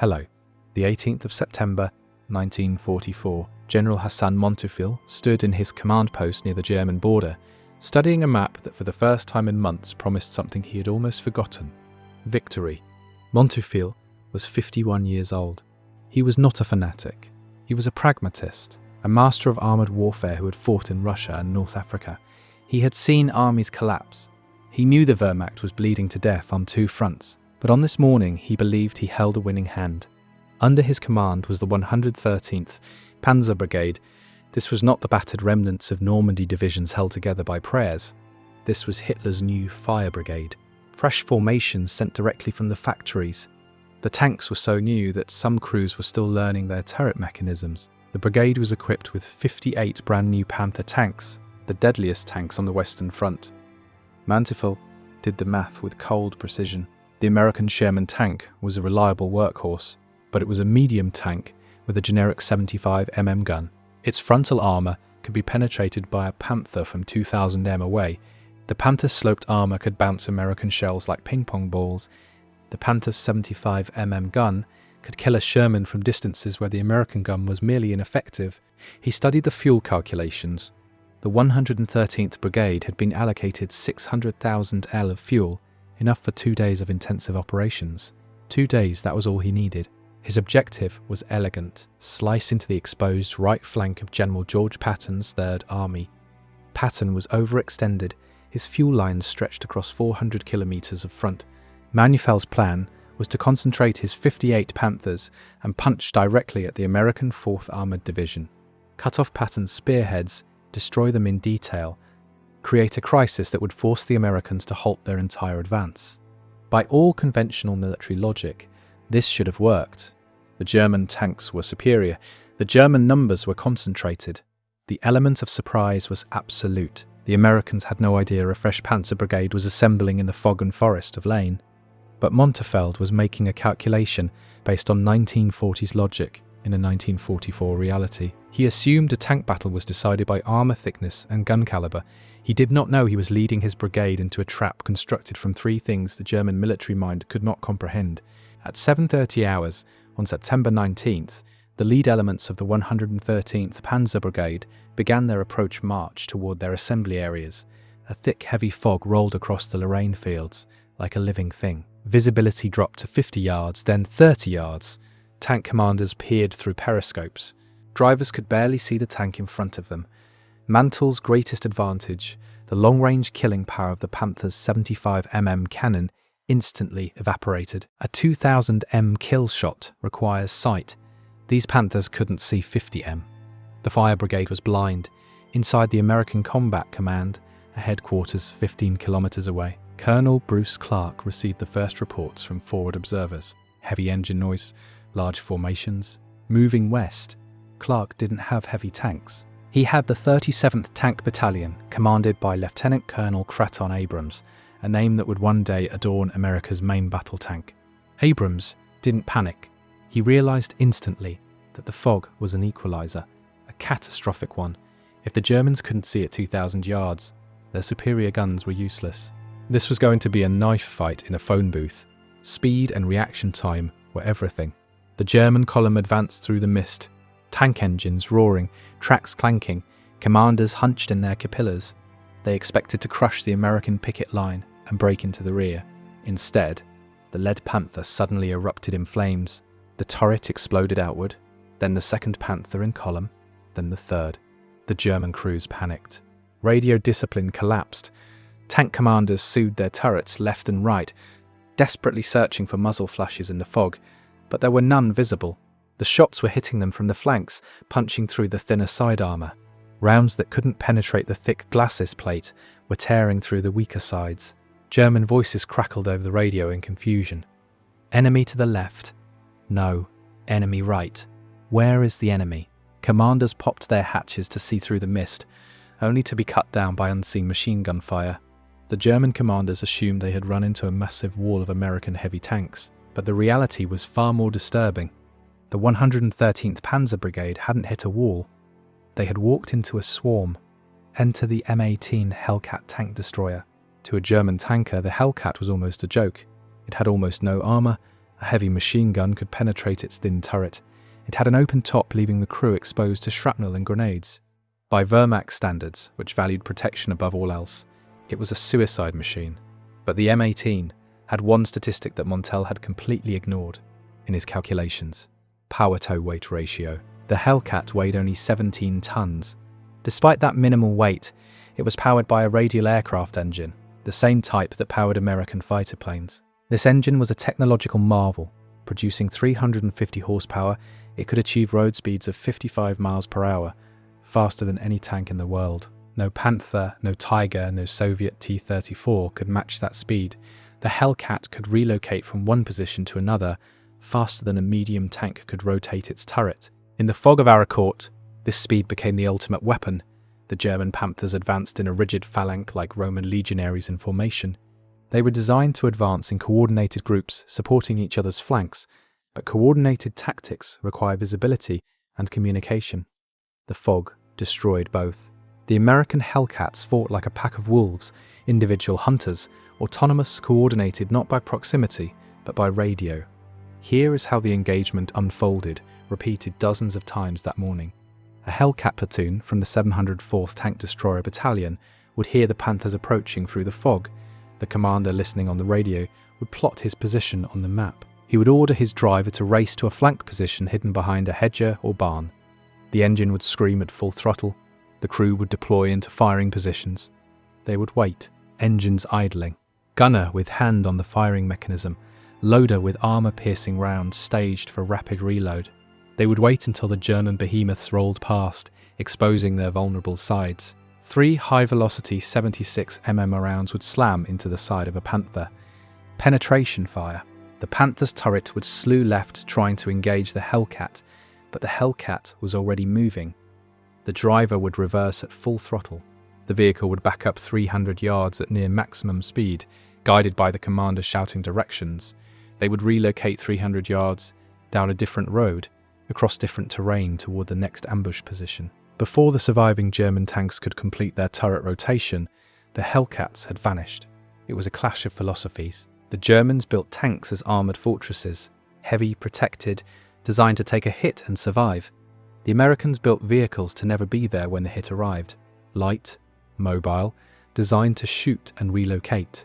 Hello. The 18th of September, 1944, General Hassan Montefiore stood in his command post near the German border, studying a map that for the first time in months promised something he had almost forgotten: victory. Montefiore was 51 years old. He was not a fanatic. He was a pragmatist, a master of armoured warfare who had fought in Russia and North Africa. He had seen armies collapse. He knew the Wehrmacht was bleeding to death on two fronts, but on this morning he believed he held a winning hand. Under his command was the 113th Panzer Brigade. This was not the battered remnants of Normandy divisions held together by prayers. This was Hitler's new fire brigade. Fresh formations sent directly from the factories. The tanks were so new that some crews were still learning their turret mechanisms. The brigade was equipped with 58 brand new Panther tanks, the deadliest tanks on the Western Front. Montefiore did the math with cold precision. The American Sherman tank was a reliable workhorse, but it was a medium tank with a generic 75mm gun. Its frontal armour could be penetrated by a Panther from 2000 m away. The Panther's sloped armour could bounce American shells like ping-pong balls. The Panther's 75mm gun could kill a Sherman from distances where the American gun was merely ineffective. He studied the fuel calculations. The 113th Brigade had been allocated 600,000 L of fuel, enough for 2 days of intensive operations. 2 days, that was all he needed. His objective was elegant: slice into the exposed right flank of General George Patton's Third Army. Patton was overextended. His fuel lines stretched across 400 kilometres of front. Montefioure's plan was to concentrate his 58 Panthers and punch directly at the American 4th Armoured Division. Cut off Patton's spearheads, destroy them in detail, create a crisis that would force the Americans to halt their entire advance. By all conventional military logic, this should have worked. The German tanks were superior. The German numbers were concentrated. The element of surprise was absolute. The Americans had no idea a fresh Panzer Brigade was assembling in the fog and forest of Lane. But Montefiore was making a calculation based on 1940s logic in a 1944 reality. He assumed a tank battle was decided by armour thickness and gun calibre. He did not know he was leading his brigade into a trap constructed from three things the German military mind could not comprehend. At 7:30 hours on September 19th, the lead elements of the 113th Panzer Brigade began their approach march toward their assembly areas. A thick, heavy fog rolled across the Lorraine fields like a living thing. Visibility dropped to 50 yards, then 30 yards. Tank commanders peered through periscopes. Drivers could barely see the tank in front of them. Mantle's greatest advantage, the long-range killing power of the Panther's 75mm cannon, instantly evaporated. A 2000m kill shot requires sight. These Panthers couldn't see 50m. The fire brigade was blind. Inside the American Combat Command, a headquarters 15 kilometers away, Colonel Bruce Clark received the first reports from forward observers. Heavy engine noise, large formations. Moving west, Clark didn't have heavy tanks. He had the 37th Tank Battalion, commanded by Lieutenant Colonel Craton Abrams, a name that would one day adorn America's main battle tank. Abrams didn't panic. He realised instantly that the fog was an equaliser, a catastrophic one. If the Germans couldn't see at 2,000 yards, their superior guns were useless. This was going to be a knife fight in a phone booth. Speed and reaction time were everything. The German column advanced through the mist, tank engines roaring, tracks clanking, commanders hunched in their capillars. They expected to crush the American picket line and break into the rear. Instead, the lead Panther suddenly erupted in flames. The turret exploded outward, then the second Panther in column, then the third. The German crews panicked. Radio discipline collapsed. Tank commanders sued their turrets left and right, desperately searching for muzzle flashes in the fog, but there were none visible. The shots were hitting them from the flanks, punching through the thinner side armour. Rounds that couldn't penetrate the thick glacis plate were tearing through the weaker sides. German voices crackled over the radio in confusion. Enemy to the left. No, enemy right. Where is the enemy? Commanders popped their hatches to see through the mist, only to be cut down by unseen machine gun fire. The German commanders assumed they had run into a massive wall of American heavy tanks, but the reality was far more disturbing. The 113th Panzer Brigade hadn't hit a wall. They had walked into a swarm. Enter the M18 Hellcat tank destroyer. To a German tanker, the Hellcat was almost a joke. It had almost no armour, A heavy machine gun could penetrate its thin turret. It had an open top, leaving the crew exposed to shrapnel and grenades. By Wehrmacht standards, which valued protection above all else, it was a suicide machine. But the M18 had one statistic that Montell had completely ignored in his calculations: power-to-weight ratio. The Hellcat weighed only 17 tons. Despite that minimal weight, it was powered by a radial aircraft engine, the same type that powered American fighter planes. This engine was a technological marvel. Producing 350 horsepower, it could achieve road speeds of 55 miles per hour, faster than any tank in the world. No Panther, no Tiger, no Soviet T-34 could match that speed. The Hellcat could relocate from one position to another faster than a medium tank could rotate its turret. In the fog of Arracourt, this speed became the ultimate weapon. The German Panthers advanced in a rigid phalanx like Roman legionaries in formation. They were designed to advance in coordinated groups, supporting each other's flanks, but coordinated tactics require visibility and communication. The fog destroyed both. The American Hellcats fought like a pack of wolves, individual hunters, autonomous, coordinated not by proximity, but by radio. Here is how the engagement unfolded, repeated dozens of times that morning. A Hellcat platoon from the 704th Tank Destroyer Battalion would hear the Panthers approaching through the fog. The commander, listening on the radio, would plot his position on the map. He would order his driver to race to a flank position hidden behind a hedge or barn. The engine would scream at full throttle. The crew would deploy into firing positions. They would wait, engines idling. Gunner with hand on the firing mechanism, loader with armour-piercing rounds staged for rapid reload. They would wait until the German behemoths rolled past, exposing their vulnerable sides. 3 high-velocity 76mm rounds would slam into the side of a Panther. Penetration fire. The Panther's turret would slew left, trying to engage the Hellcat, but the Hellcat was already moving. The driver would reverse at full throttle. The vehicle would back up 300 yards at near maximum speed, guided by the commander shouting directions. They would relocate 300 yards, down a different road, across different terrain toward the next ambush position. Before the surviving German tanks could complete their turret rotation, the Hellcats had vanished. It was a clash of philosophies. The Germans built tanks as armoured fortresses, heavy, protected, designed to take a hit and survive. The Americans built vehicles to never be there when the hit arrived. Light, mobile, designed to shoot and relocate.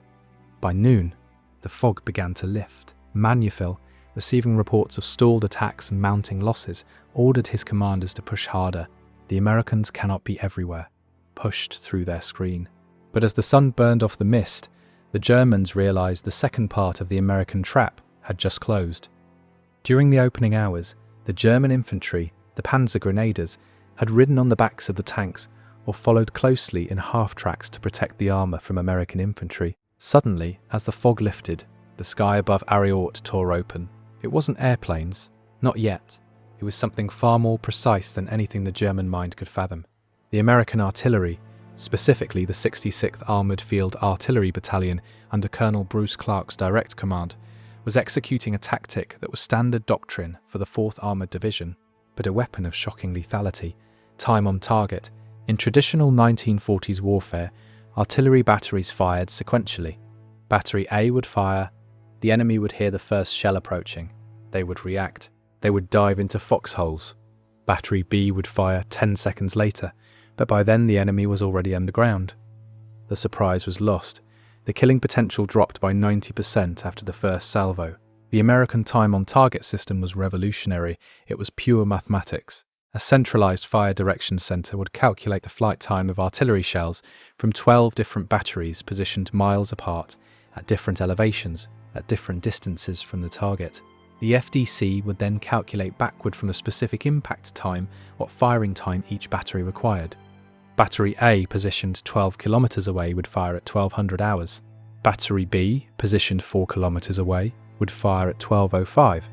By noon, the fog began to lift. Manufil, receiving reports of stalled attacks and mounting losses, ordered his commanders to push harder. The Americans cannot be everywhere, pushed through their screen. But as the sun burned off the mist, the Germans realized the second part of the American trap had just closed. During the opening hours, the German infantry, the Panzer Grenadiers, had ridden on the backs of the tanks or followed closely in half-tracks to protect the armour from American infantry. Suddenly, as the fog lifted, the sky above Arracourt tore open. It wasn't airplanes, not yet. It was something far more precise than anything the German mind could fathom. The American artillery, specifically the 66th Armoured Field Artillery Battalion under Colonel Bruce Clark's direct command, was executing a tactic that was standard doctrine for the 4th Armoured Division, but a weapon of shocking lethality, time on target. In traditional 1940s warfare, artillery batteries fired sequentially. Battery A would fire, the enemy would hear the first shell approaching. They would react. They would dive into foxholes. Battery B would fire 10 seconds later, but by then the enemy was already underground. The surprise was lost. The killing potential dropped by 90% after the first salvo. The American time-on-target system was revolutionary. It was pure mathematics. A centralized fire direction center would calculate the flight time of artillery shells from 12 different batteries positioned miles apart, at different elevations, at different distances from the target. The FDC would then calculate backward from a specific impact time what firing time each battery required. Battery A, positioned 12 kilometers away, would fire at 1200 hours. Battery B, positioned 4 kilometers away, would fire at 12:05.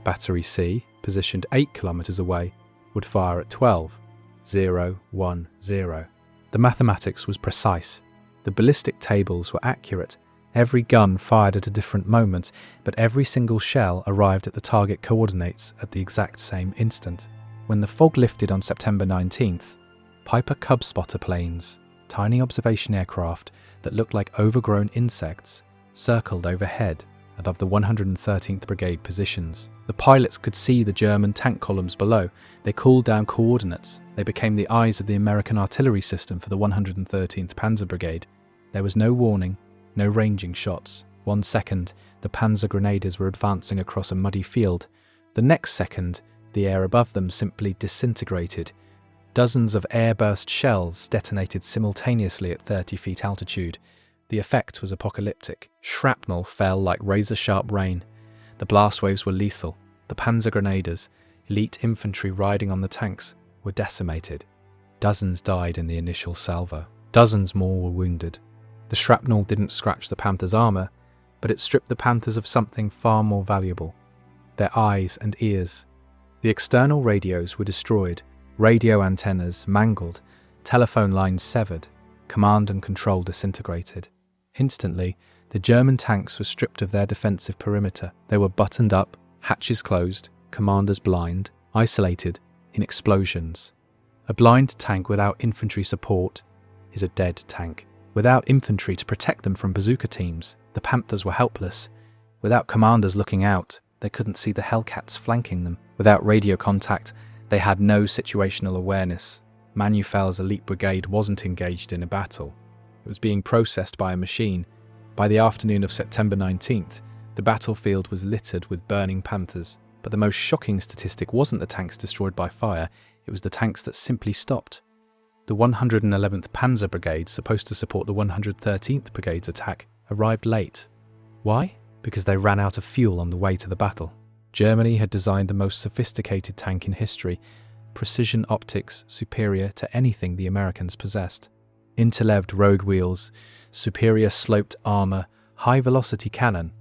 Battery C, positioned 8 kilometers away, would fire at 12:010. The mathematics was precise. The ballistic tables were accurate. Every gun fired at a different moment, but every single shell arrived at the target coordinates at the exact same instant. When the fog lifted on September 19th, Piper Cub spotter planes, tiny observation aircraft that looked like overgrown insects, circled overhead. above the 113th Brigade positions. The pilots could see the German tank columns below. They called down coordinates. They became the eyes of the American artillery system for the 113th Panzer Brigade. There was no warning, no ranging shots. 1 second, the Panzer grenadiers were advancing across a muddy field. The next second, the air above them simply disintegrated. Dozens of airburst shells detonated simultaneously at 30 feet altitude. The effect was apocalyptic. Shrapnel fell like razor-sharp rain. The blast waves were lethal. The Panzer grenadiers, elite infantry riding on the tanks, were decimated. Dozens died in the initial salvo. Dozens more were wounded. The shrapnel didn't scratch the Panther's armour, but it stripped the Panthers of something far more valuable: their eyes and ears. The external radios were destroyed, radio antennas mangled, telephone lines severed, command and control disintegrated. Instantly, the German tanks were stripped of their defensive perimeter. They were buttoned up, hatches closed, commanders blind, isolated in explosions. A blind tank without infantry support is a dead tank. Without infantry to protect them from bazooka teams, the Panthers were helpless. Without commanders looking out, they couldn't see the Hellcats flanking them. Without radio contact, they had no situational awareness. Manufal's elite brigade wasn't engaged in a battle. It was being processed by a machine. By the afternoon of September 19th, the battlefield was littered with burning Panthers. But the most shocking statistic wasn't the tanks destroyed by fire, it was the tanks that simply stopped. The 111th Panzer Brigade, supposed to support the 113th Brigade's attack, arrived late. Why? Because they ran out of fuel on the way to the battle. Germany had designed the most sophisticated tank in history, precision optics superior to anything the Americans possessed. Interleved road wheels, superior sloped armour, high-velocity cannon,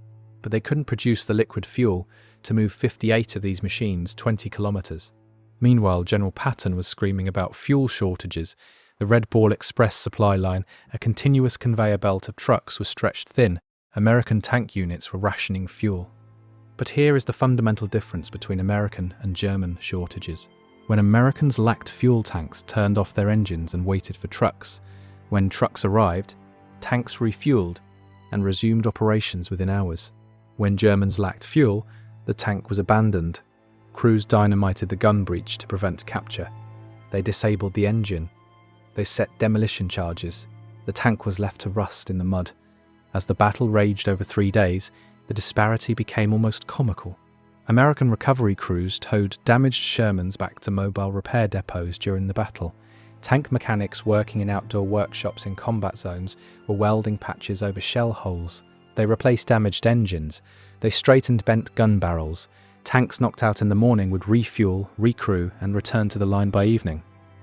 but they couldn't produce the liquid fuel to move 58 of these machines 20 kilometres. Meanwhile, General Patton was screaming about fuel shortages. The Red Ball Express supply line, a continuous conveyor belt of trucks, was stretched thin. American tank units were rationing fuel. But here is the fundamental difference between American and German shortages. When Americans lacked fuel tanks, turned off their engines and waited for trucks. When trucks arrived, tanks refueled and resumed operations within hours. When Germans lacked fuel, the tank was abandoned. Crews dynamited the gun breech to prevent capture. They disabled the engine. They set demolition charges. The tank was left to rust in the mud. As the battle raged over 3 days, the disparity became almost comical. American recovery crews towed damaged Shermans back to mobile repair depots during the battle. Tank mechanics working in outdoor workshops in combat zones were welding patches over shell holes. They replaced damaged engines. They straightened bent gun barrels. Tanks knocked out in the morning would refuel, recrew, and return to the line by evening.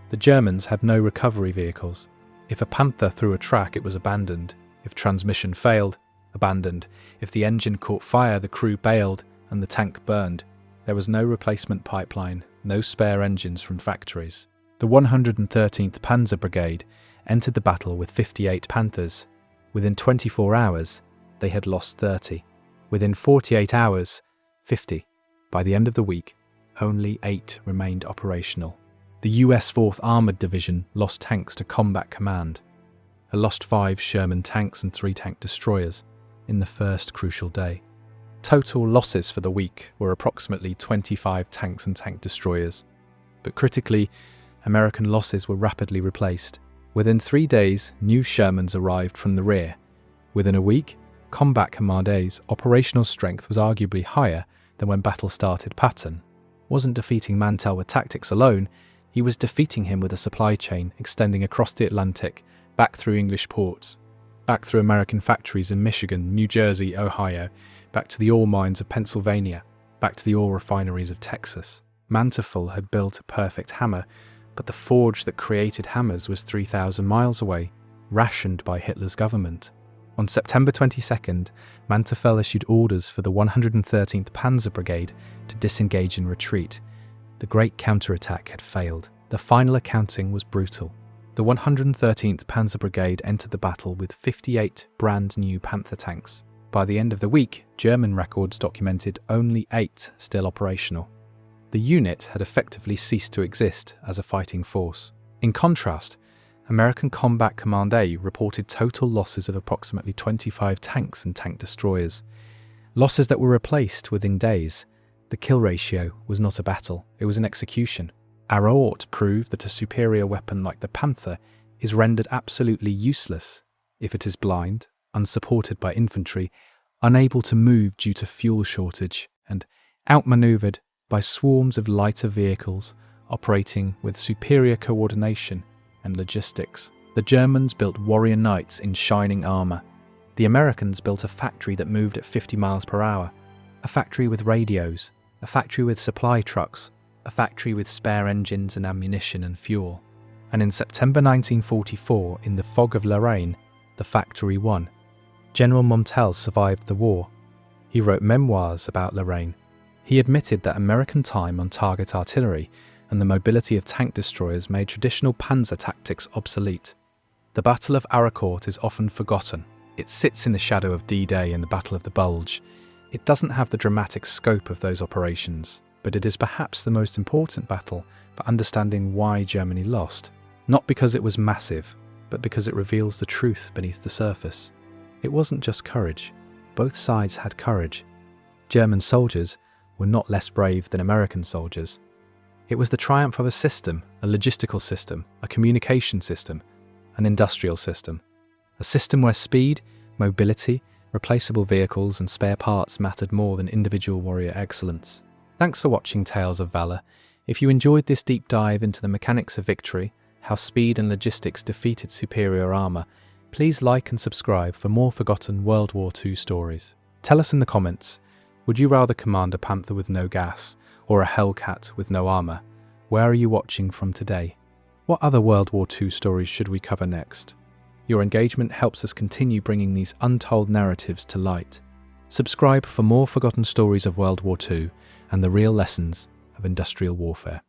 The Germans had no recovery vehicles. If a Panther threw a track, it was abandoned. If transmission failed, abandoned. If the engine caught fire, the crew bailed and the tank burned. There was no replacement pipeline, no spare engines from factories. The 113th Panzer Brigade entered the battle with 58 Panthers. Within 24 hours, they had lost 30. Within 48 hours, 50. By the end of the week, only 8 remained operational. The US 4th Armoured Division lost tanks to Combat Command. It lost 5 Sherman tanks and 3 tank destroyers in the first crucial day. Total losses for the week were approximately 25 tanks and tank destroyers. But critically, American losses were rapidly replaced. Within 3 days, new Shermans arrived from the rear. Within a week, Combat Command A's operational strength was arguably higher than when battle started. Patton wasn't defeating Mantell with tactics alone, he was defeating him with a supply chain extending across the Atlantic, back through English ports, back through American factories in Michigan, New Jersey, Ohio, back to the ore mines of Pennsylvania, back to the ore refineries of Texas. Manteuffel had built a perfect hammer, but the forge that created hammers was 3,000 miles away, rationed by Hitler's government. On September 22nd, Manteuffel issued orders for the 113th Panzer Brigade to disengage and retreat. The great counterattack had failed. The final accounting was brutal. The 113th Panzer Brigade entered the battle with 58 brand new Panther tanks. By the end of the week, German records documented only 8 still operational. The unit had effectively ceased to exist as a fighting force. In contrast, American Combat Command A reported total losses of approximately 25 tanks and tank destroyers. Losses that were replaced within days. The kill ratio was not a battle, it was an execution. Arracourt proved that a superior weapon like the Panther is rendered absolutely useless if it is blind, unsupported by infantry, unable to move due to fuel shortage, and outmaneuvered by swarms of lighter vehicles operating with superior coordination and logistics. The Germans built warrior knights in shining armour. The Americans built a factory that moved at 50 miles per hour, a factory with radios, a factory with supply trucks, a factory with spare engines and ammunition and fuel. And in September 1944, in the fog of Lorraine, the factory won. General Montel survived the war. He wrote memoirs about Lorraine. He admitted that American time on target artillery and the mobility of tank destroyers made traditional panzer tactics obsolete. The Battle of Arracourt is often forgotten. It sits in the shadow of D-Day and the Battle of the Bulge. It doesn't have the dramatic scope of those operations, but it is perhaps the most important battle for understanding why Germany lost. Not because it was massive, but because it reveals the truth beneath the surface. It wasn't just courage. Both sides had courage. German soldiers were not less brave than American soldiers. It was the triumph of a system, a logistical system, a communication system, an industrial system. A system where speed, mobility, replaceable vehicles and spare parts mattered more than individual warrior excellence. Thanks for watching Tales of Valor. If you enjoyed this deep dive into the mechanics of victory, how speed and logistics defeated superior armour, please like and subscribe for more forgotten World War II stories. Tell us in the comments, would you rather command a Panther with no gas or a Hellcat with no armour? Where are you watching from today? What other World War II stories should we cover next? Your engagement helps us continue bringing these untold narratives to light. Subscribe for more forgotten stories of World War II and the real lessons of industrial warfare.